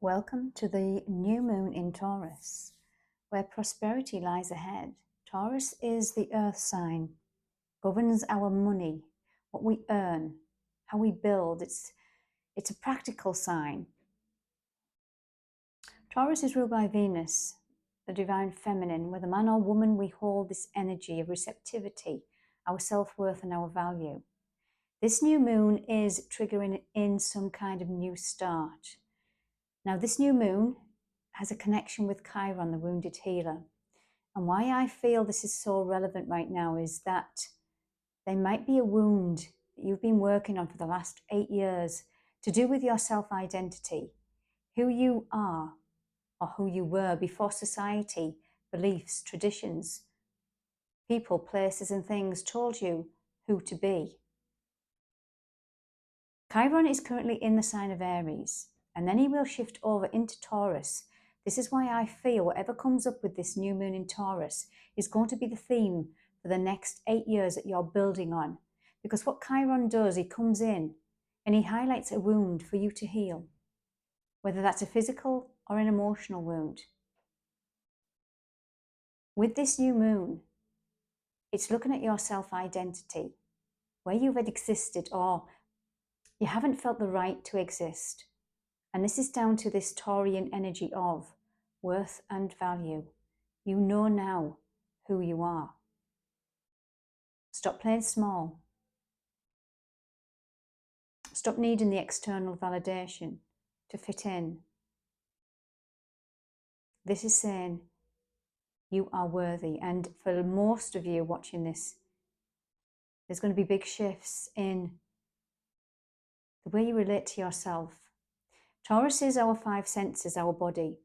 Welcome to the new moon in Taurus, where prosperity lies ahead. Taurus is the earth sign, governs our money, what we earn, how we build. It's a practical sign. Taurus is ruled by Venus, the divine feminine. Whether man or woman, we hold this energy of receptivity, our self-worth and our value. This new moon is triggering in some kind of new start. Now, this new moon has a connection with Chiron, the wounded healer. And why I feel this is so relevant right now is that there might be a wound that you've been working on for the last 8 years to do with your self-identity, who you are or who you were before society, beliefs, traditions, people, places and things told you who to be. Chiron is currently in the sign of Aries, and then he will shift over into Taurus. This is why I feel whatever comes up with this new moon in Taurus is going to be the theme for the next 8 years that you're building on. Because what Chiron does, he comes in and he highlights a wound for you to heal, whether that's a physical or an emotional wound. With this new moon, it's looking at your self-identity, where you've existed or you haven't felt the right to exist. And this is down to this Taurian energy of worth and value. You know now who you are. Stop playing small. Stop needing the external validation to fit in. This is saying you are worthy. And for most of you watching this, there's going to be big shifts in the way you relate to yourself. Taurus is our 5 senses, our body.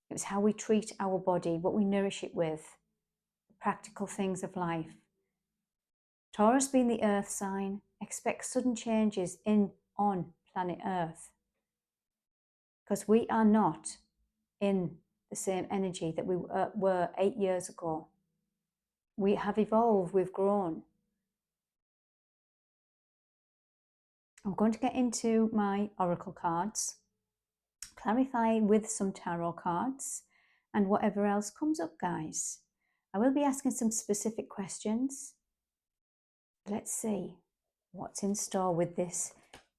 It's how we treat our body, what we nourish it with, the practical things of life. Taurus, being the earth sign, expects sudden changes on planet Earth, because we are not in the same energy that we were 8 years ago. We have evolved, we've grown. I'm going to get into my oracle cards, clarify with some tarot cards, and whatever else comes up, guys. I will be asking some specific questions. Let's see what's in store with this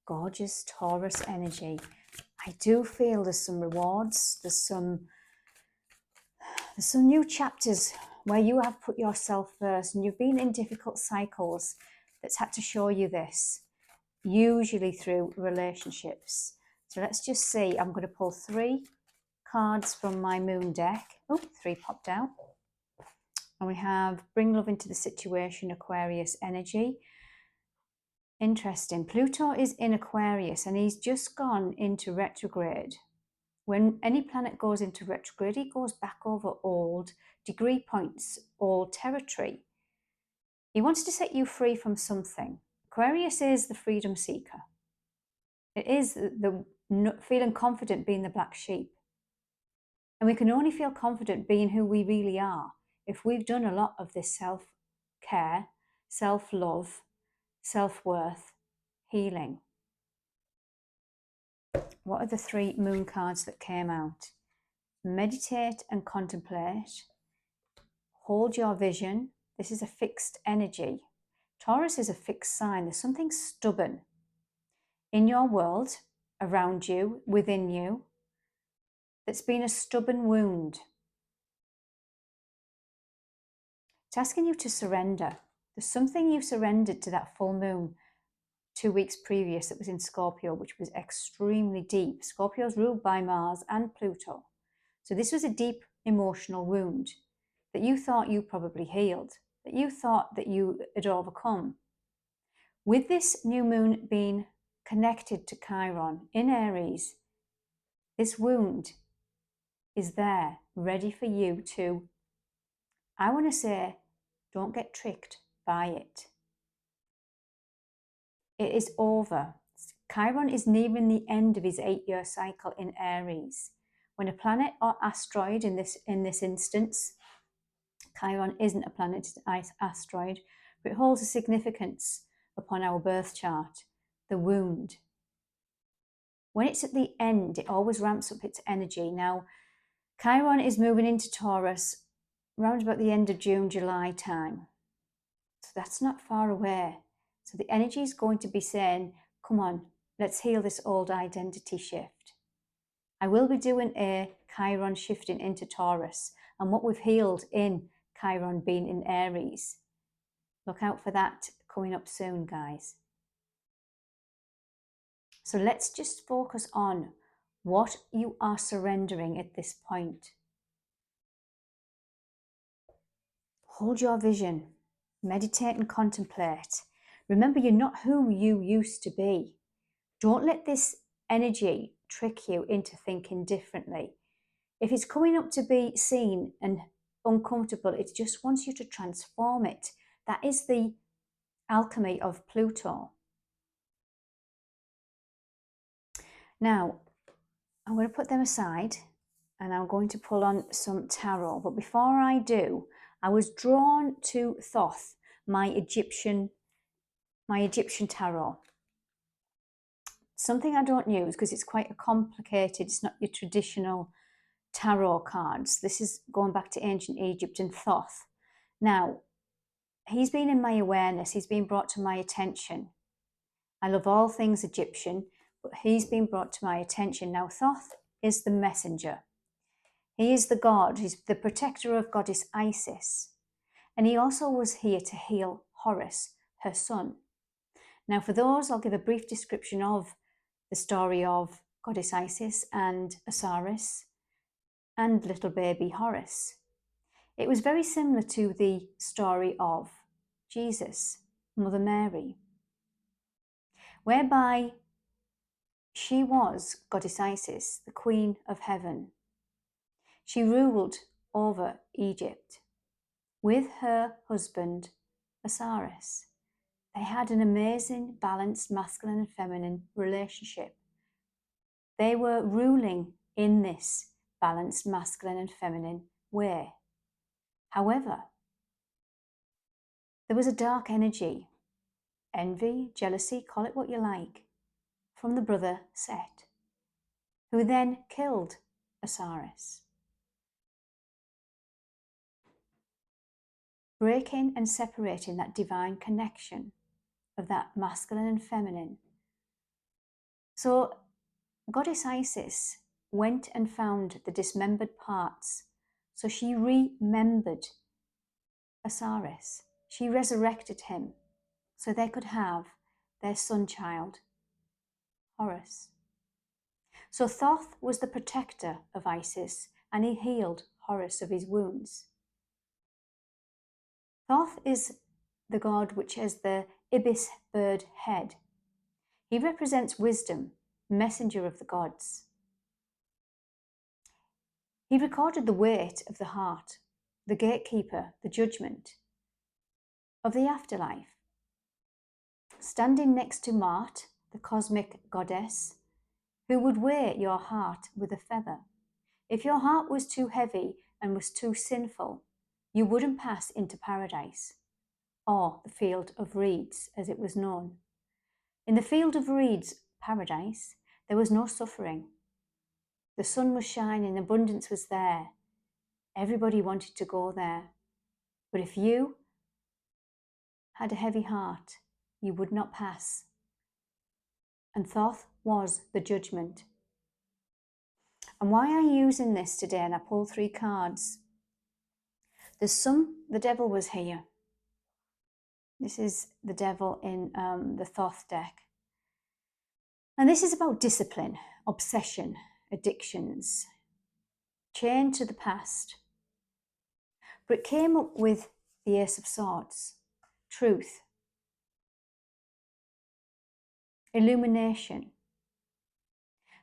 gorgeous Taurus energy. I do feel there's some rewards, there's some new chapters where you have put yourself first and you've been in difficult cycles that's had to show you this, usually through relationships. So let's just see. I'm going to pull 3 cards from my moon deck. Oh, 3 popped out. And we have bring love into the situation, Aquarius energy. Interesting. Pluto is in Aquarius and he's just gone into retrograde. When any planet goes into retrograde, it goes back over old degree points, old territory. He wants to set you free from something. Aquarius is the freedom seeker. It is the feeling confident being the black sheep. And we can only feel confident being who we really are if we've done a lot of this self-care, self-love, self-worth, healing. What are the 3 moon cards that came out? Meditate and contemplate. Hold your vision. This is a fixed energy. Taurus is a fixed sign. There's something stubborn in your world, around you, within you, that's been a stubborn wound. It's asking you to surrender. There's something you surrendered to that full moon 2 weeks previous that was in Scorpio, which was extremely deep. Scorpio is ruled by Mars and Pluto. So this was a deep emotional wound that you thought you probably healed, that you thought that you had overcome. With this new moon being connected to Chiron in Aries, this wound is there, ready for you to, I want to say, don't get tricked by it. It is over. Chiron is nearing the end of his 8-year cycle in Aries. When a planet or asteroid, in this instance, Chiron isn't a planet, it's an asteroid, but it holds a significance upon our birth chart, the wound. When it's at the end, it always ramps up its energy. Now, Chiron is moving into Taurus around about the end of June, July time. So that's not far away. So the energy is going to be saying, come on, let's heal this old identity shift. I will be doing a Chiron shifting into Taurus, and what we've healed in Chiron being in Aries. Look out for that coming up soon, guys. So let's just focus on what you are surrendering at this point. Hold your vision, meditate and contemplate. Remember, you're not who you used to be. Don't let this energy trick you into thinking differently. If it's coming up to be seen and uncomfortable, it just wants you to transform it. That is the alchemy of Pluto. Now, I'm going to put them aside and I'm going to pull on some tarot. But before I do, I was drawn to Thoth, my Egyptian tarot. Something I don't use because it's quite a complicated, it's not your traditional tarot cards. This is going back to ancient Egypt and Thoth. Now, he's been in my awareness, he's been brought to my attention. I love all things Egyptian, but he's been brought to my attention. Now, Thoth is the messenger. He is the god, he's the protector of goddess Isis. And he also was here to heal Horus, her son. Now, for those, I'll give a brief description of the story of goddess Isis and Osiris and little baby Horus. It was very similar to the story of Jesus, Mother Mary, whereby she was goddess Isis, the queen of heaven. She ruled over Egypt with her husband Osiris. They had an amazing, balanced masculine and feminine relationship. They were ruling in this balanced masculine and feminine way. However, there was a dark energy, envy, jealousy, call it what you like, from the brother Set, who then killed Osiris. Breaking and separating that divine connection of that masculine and feminine. So goddess Isis went and found the dismembered parts. So she remembered Osiris. She resurrected him so they could have their son child, Horus. So Thoth was the protector of Isis and he healed Horus of his wounds. Thoth is the god which has the ibis bird head. He represents wisdom, messenger of the gods. He recorded the weight of the heart, the gatekeeper, the judgment of the afterlife. Standing next to Mart, the cosmic goddess, who would weigh your heart with a feather. If your heart was too heavy and was too sinful, you wouldn't pass into paradise, or the field of reeds, as it was known. In the field of reeds, paradise, there was no suffering. The sun was shining, abundance was there. Everybody wanted to go there. But if you had a heavy heart, you would not pass. And Thoth was the judgment. And why am I using this today? And I pulled 3 cards. The devil was here. This is the devil in the Thoth deck. And this is about discipline, obsession, addictions, chained to the past. But it came up with the Ace of Swords, truth, illumination.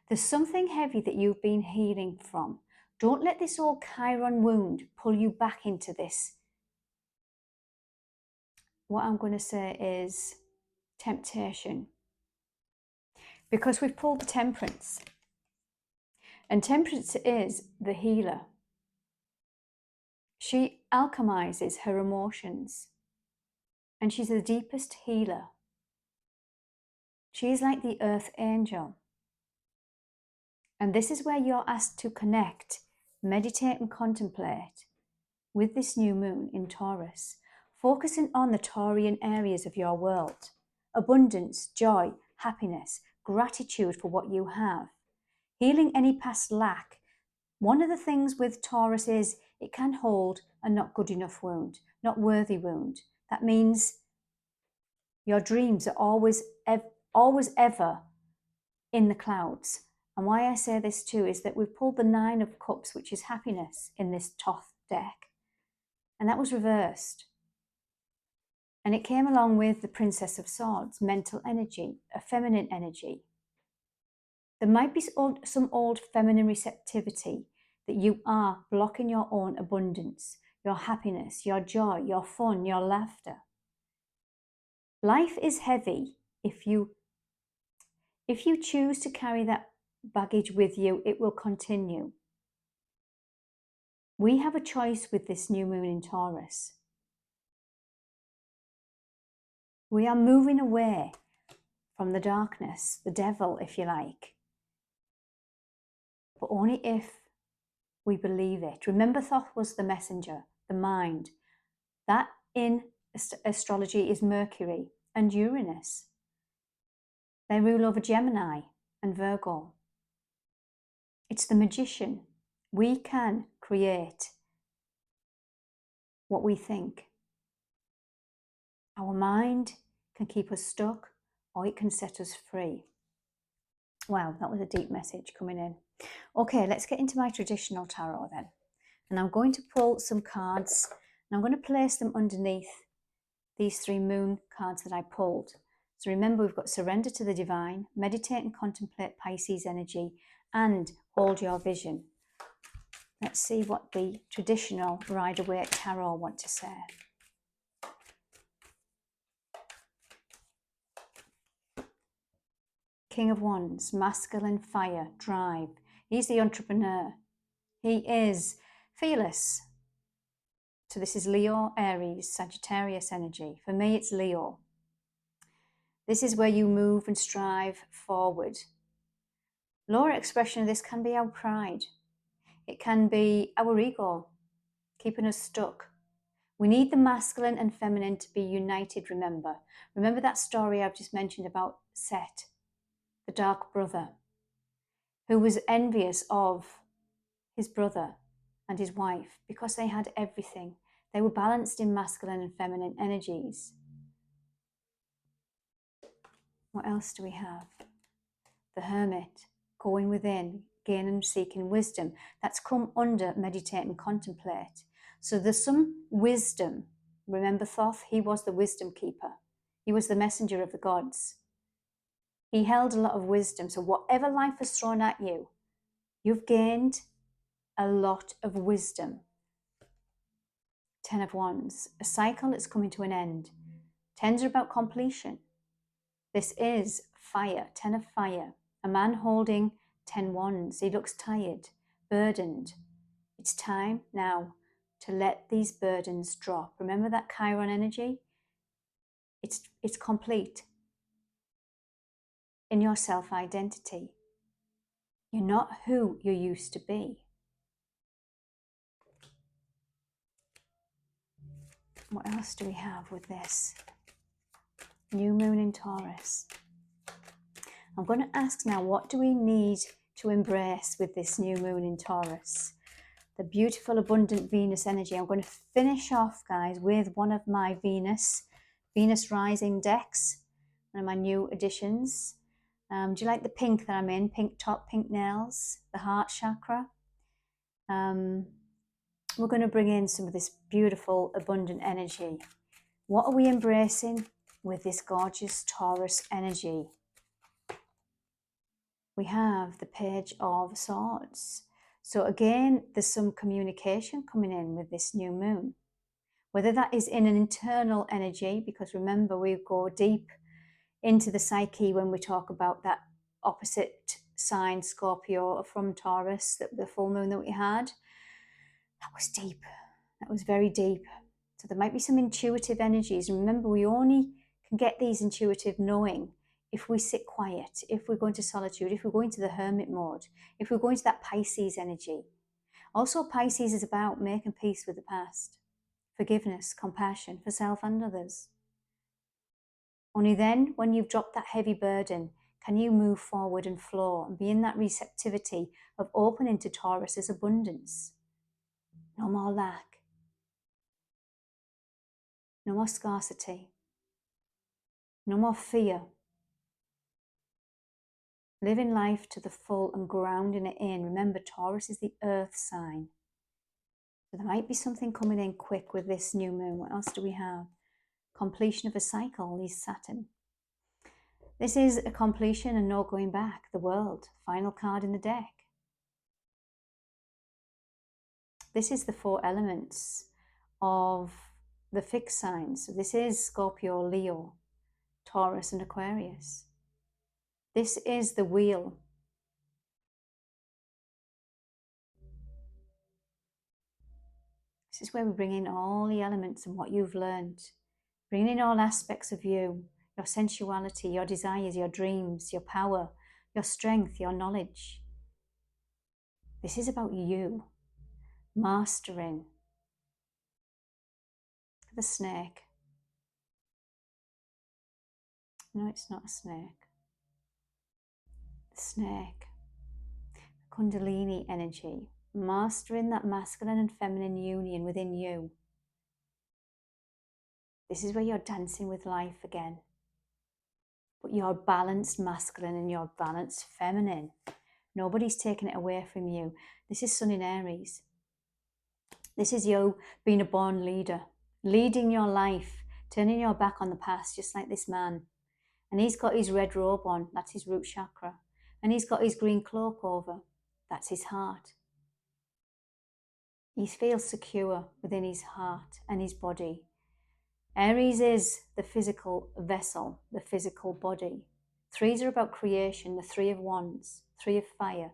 There's something heavy that you've been healing from. Don't let this old Chiron wound pull you back into this. What I'm going to say is temptation. Because we've pulled the Temperance. And Temperance is the healer. She alchemizes her emotions. And she's the deepest healer. She is like the earth angel. And this is where you're asked to connect, meditate and contemplate with this new moon in Taurus, focusing on the Taurian areas of your world: abundance, joy, happiness, gratitude for what you have, healing any past lack. One of the things with Taurus is it can hold a not good enough wound, not worthy wound. That means your dreams are always ever in the clouds. And why I say this too is that we've pulled the Nine of Cups, which is happiness, in this Thoth deck. And that was reversed. And it came along with the Princess of Swords, mental energy, a feminine energy. There might be some old feminine receptivity that you are blocking your own abundance, your happiness, your joy, your fun, your laughter. Life is heavy. If you choose to carry that baggage with you, it will continue. We have a choice with this new moon in Taurus. We are moving away from the darkness, the devil, if you like, but only if we believe it. Remember, Thoth was the messenger, the mind. That in astrology is Mercury and Uranus. They rule over Gemini and Virgo. It's the magician. We can create what we think. Our mind can keep us stuck, or it can set us free. Wow, that was a deep message coming in. Okay, let's get into my traditional tarot then. And I'm going to pull some cards, and I'm going to place them underneath these 3 moon cards that I pulled. So remember, we've got surrender to the divine, meditate and contemplate Pisces energy, and hold your vision. Let's see what the traditional Rider-Waite tarot want to say. King of Wands, masculine fire, drive. He's the entrepreneur. He is fearless. So this is Leo, Aries, Sagittarius energy. For me, it's Leo. This is where you move and strive forward. Lower expression of this can be our pride. It can be our ego, keeping us stuck. We need the masculine and feminine to be united, remember. Remember that story I've just mentioned about Set, the dark brother, who was envious of his brother and his wife because they had everything. They were balanced in masculine and feminine energies. What else do we have? The Hermit, going within, gaining and seeking wisdom. That's come under meditate and contemplate. So there's some wisdom. Remember Thoth? He was the wisdom keeper. He was the messenger of the gods. He held a lot of wisdom. So whatever life has thrown at you, you've gained a lot of wisdom. 10 of Wands, a cycle that's coming to an end. 10s are about completion. This is fire, 10 of fire. A man holding 10 wands. He looks tired, burdened. It's time now to let these burdens drop. Remember that Chiron energy? It's complete in your self-identity. You're not who you used to be. What else do we have with this? New moon in Taurus. I'm going to ask now, what do we need to embrace with this new moon in Taurus? The beautiful, abundant Venus energy. I'm going to finish off, guys, with one of my Venus rising decks, one of my new additions. Do you like the pink that I'm in? Pink top, pink nails, the heart chakra. We're going to bring in some of this beautiful, abundant energy. What are we embracing with this gorgeous Taurus energy? We have the Page of Swords. So again, there's some communication coming in with this new moon. Whether that is in an internal energy, because remember, we go deep into the psyche when we talk about that opposite sign, Scorpio from Taurus, the full moon that we had. That was deep. That was very deep. So there might be some intuitive energies. And remember, we only can get these intuitive knowing if we sit quiet, if we go into solitude, if we go into the hermit mode, if we go into that Pisces energy. Also, Pisces is about making peace with the past, forgiveness, compassion for self and others. Only then, when you've dropped that heavy burden, can you move forward and flow and be in that receptivity of opening to Taurus's abundance. No more lack. No more scarcity. No more fear. Living life to the full and grounding it in. Remember, Taurus is the earth sign. So there might be something coming in quick with this new moon. What else do we have? Completion of a cycle is Saturn. This is a completion and no going back. The World, final card in the deck. This is the 4 elements of the fixed signs. So this is Scorpio, Leo, Taurus and Aquarius. This is the wheel. This is where we bring in all the elements and what you've learned. Bring in all aspects of you, your sensuality, your desires, your dreams, your power, your strength, your knowledge. This is about you mastering the snake. No, it's not a snake. The snake. Kundalini energy. Mastering that masculine and feminine union within you. This is where you're dancing with life again. But you're balanced masculine and you're balanced feminine. Nobody's taking it away from you. This is Sun in Aries. This is you being a born leader, leading your life, turning your back on the past, just like this man. And he's got his red robe on, that's his root chakra. And he's got his green cloak over, that's his heart. He feels secure within his heart and his body. Aries is the physical vessel, the physical body. 3s are about creation, the 3 of Wands, 3 of fire.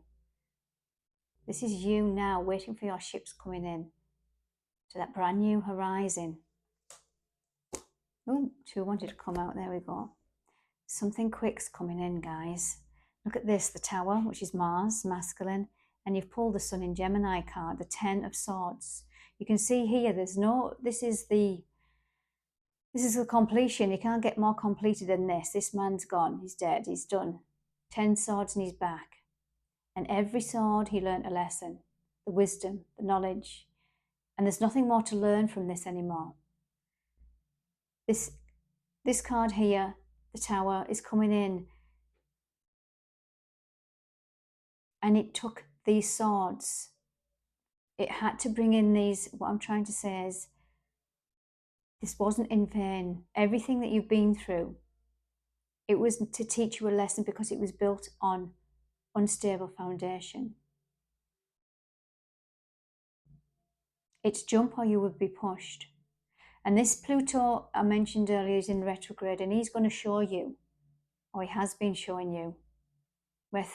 This is you now waiting for your ships coming in to that brand new horizon. Oh, 2 wanted to come out, there we go. Something quick's coming in, guys. Look at this, the Tower, which is Mars, masculine, and you've pulled the Sun in Gemini card, the 10 of Swords. You can see here, this is the completion. You can't get more completed than this. This man's gone, he's dead, he's done. 10 swords in his back. And every sword he learnt a lesson, the wisdom, the knowledge. And there's nothing more to learn from this anymore. This card here, the Tower, is coming in. And it took these swords. It had to bring in these, what I'm trying to say is, this wasn't in vain. Everything that you've been through, it was to teach you a lesson because it was built on unstable foundation. It's jump or you would be pushed. And this Pluto I mentioned earlier is in retrograde, and he's going to show you, or he has been showing you, where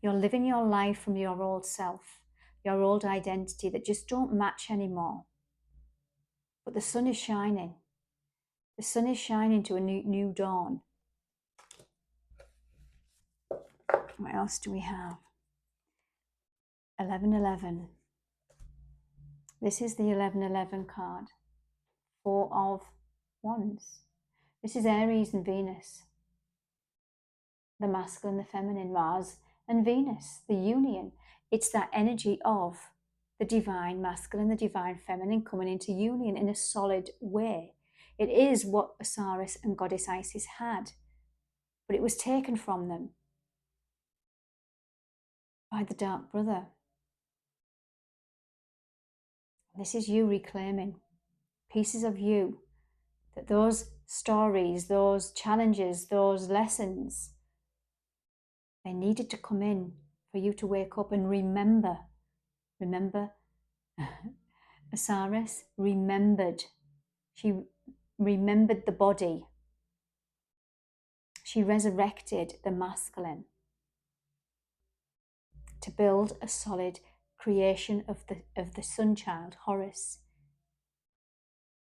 you're living your life from your old self, your old identity that just don't match anymore. But the sun is shining. The sun is shining to a new dawn. What else do we have? 1111. This is the 1111 card. 4 of Wands. This is Aries and Venus. The masculine, the feminine, Mars and Venus, the union. It's that energy of the divine masculine, the divine feminine coming into union in a solid way. It is what Osiris and Goddess Isis had, but it was taken from them by the Dark Brother. This is you reclaiming pieces of you, that those stories, those challenges, those lessons, they needed to come in for you to wake up and remember. Remember, Osiris remembered. She remembered the body. She resurrected the masculine to build a solid creation of the sun child, Horus.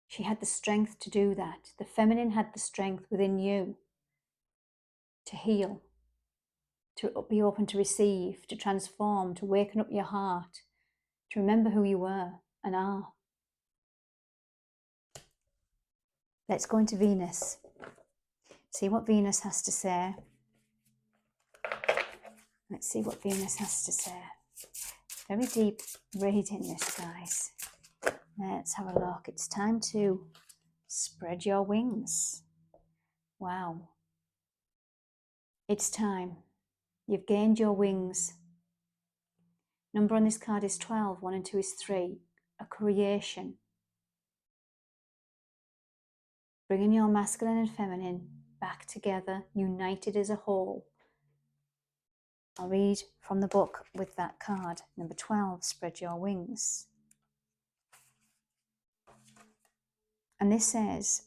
She had the strength to do that. The feminine had the strength within you to heal, to be open to receive, to transform, to waken up your heart, to remember who you were and are. Let's go into Venus. See what Venus has to say. Let's see what Venus has to say. Very deep reading this, guys. Let's have a look. It's time to spread your wings. Wow. It's time. You've gained your wings. Number on this card is 12. 1 and 2 is 3. A creation. Bringing your masculine and feminine back together, united as a whole. I'll read from the book with that card. Number 12, spread your wings. And this says,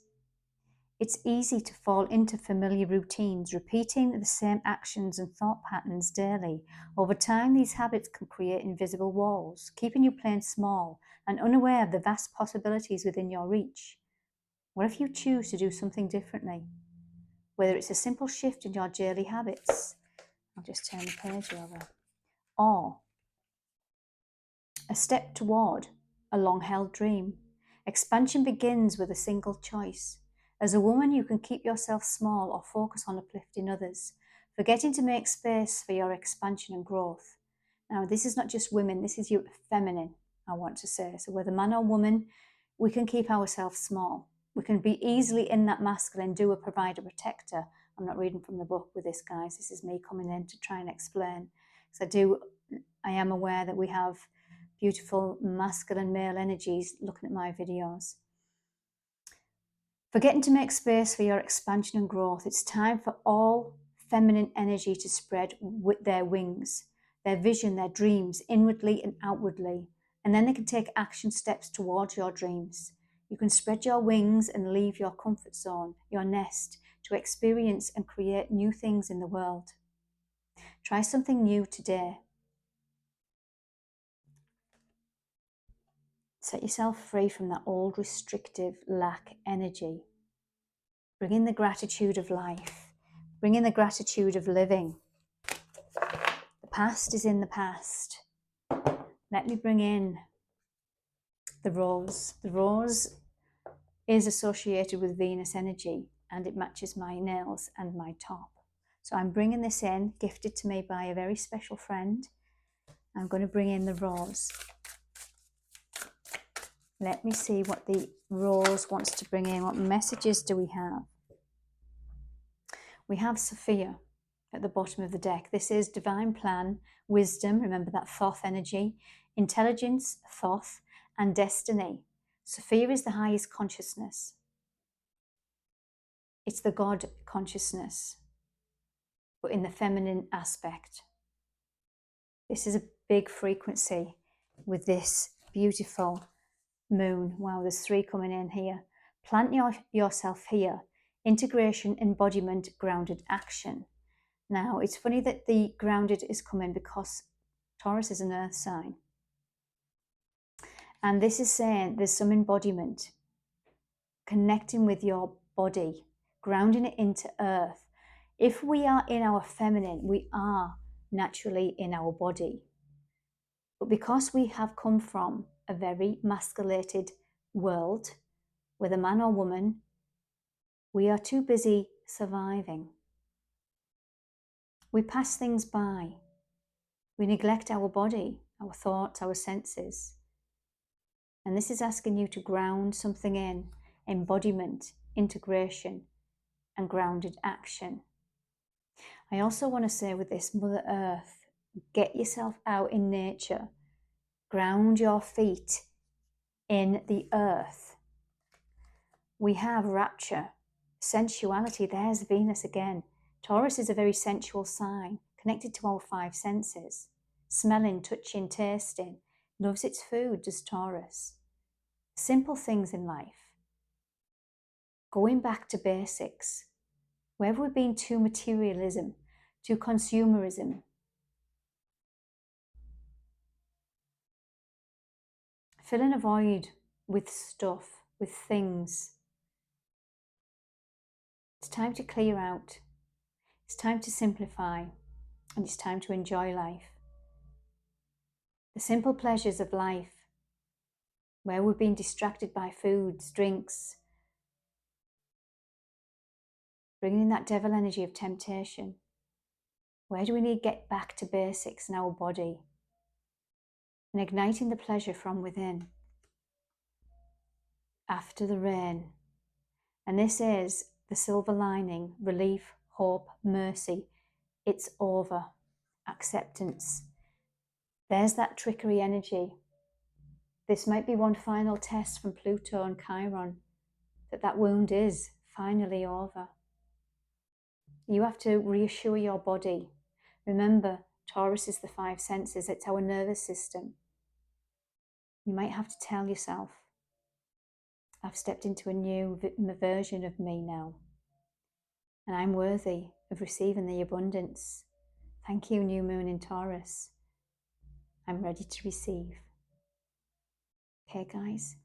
it's easy to fall into familiar routines, repeating the same actions and thought patterns daily. Over time, these habits can create invisible walls, keeping you playing small and unaware of the vast possibilities within your reach. What if you choose to do something differently? Whether it's a simple shift in your daily habits, I'll just turn the page over, or a step toward a long-held dream. Expansion begins with a single choice. As a woman, you can keep yourself small or focus on uplifting others, forgetting to make space for your expansion and growth. Now, this is not just women, this is your feminine, I want to say. So whether man or woman, we can keep ourselves small. We can be easily in that masculine, doer, provider, protector. I'm not reading from the book with this, guys. This is me coming in to try and explain. Because I am aware that we have beautiful masculine male energies looking at my videos. Forgetting to make space for your expansion and growth. It's time for all feminine energy to spread with their wings, their vision, their dreams, inwardly and outwardly. And then they can take action steps towards your dreams. You can spread your wings and leave your comfort zone, your nest, to experience and create new things in the world. Try something new today. Set yourself free from that old restrictive lack energy. Bring in the gratitude of life. Bring in the gratitude of living. The past is in the past. Let me bring in the rose. The rose is associated with Venus energy and it matches my nails and my top. So I'm bringing this in, gifted to me by a very special friend. I'm going to bring in the rose. Let me see what the rose wants to bring in. What messages do we have? We have Sophia at the bottom of the deck. This is divine plan, wisdom, remember that Thoth energy, intelligence, Thoth, and destiny. Sophia is the highest consciousness. It's the God consciousness, but in the feminine aspect. This is a big frequency with this beautiful moon. Wow, there's 3 coming in here. Plant yourself here. Integration, embodiment, grounded action. Now, it's funny that the grounded is coming because Taurus is an earth sign. And this is saying there's some embodiment, connecting with your body, grounding it into earth. If we are in our feminine, we are naturally in our body. But because we have come from a very masculated world, whether man or woman, we are too busy surviving. We pass things by. We neglect our body, our thoughts, our senses. And this is asking you to ground something in, embodiment, integration, and grounded action. I also want to say with this, Mother Earth, get yourself out in nature. Ground your feet in the earth. We have rapture, sensuality. There's Venus again. Taurus is a very sensual sign, connected to our 5 senses. Smelling, touching, tasting. Loves its food, does Taurus. Simple things in life. Going back to basics. Where have we been to materialism, to consumerism? Filling a void with stuff, with things. It's time to clear out. It's time to simplify, and it's time to enjoy life. The simple pleasures of life, where we've been distracted by foods, drinks, bringing in that devil energy of temptation. Where do we need to get back to basics in our body and igniting the pleasure from within? After the rain. And this is the silver lining, relief, hope, mercy. It's over. Acceptance. There's that trickery energy. This might be one final test from Pluto and Chiron, that wound is finally over. You have to reassure your body. Remember, Taurus is the 5 senses. It's our nervous system. You might have to tell yourself, I've stepped into a new version of me now, and I'm worthy of receiving the abundance. Thank you, new moon in Taurus. I'm ready to receive. Okay, guys,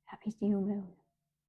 happy new moon.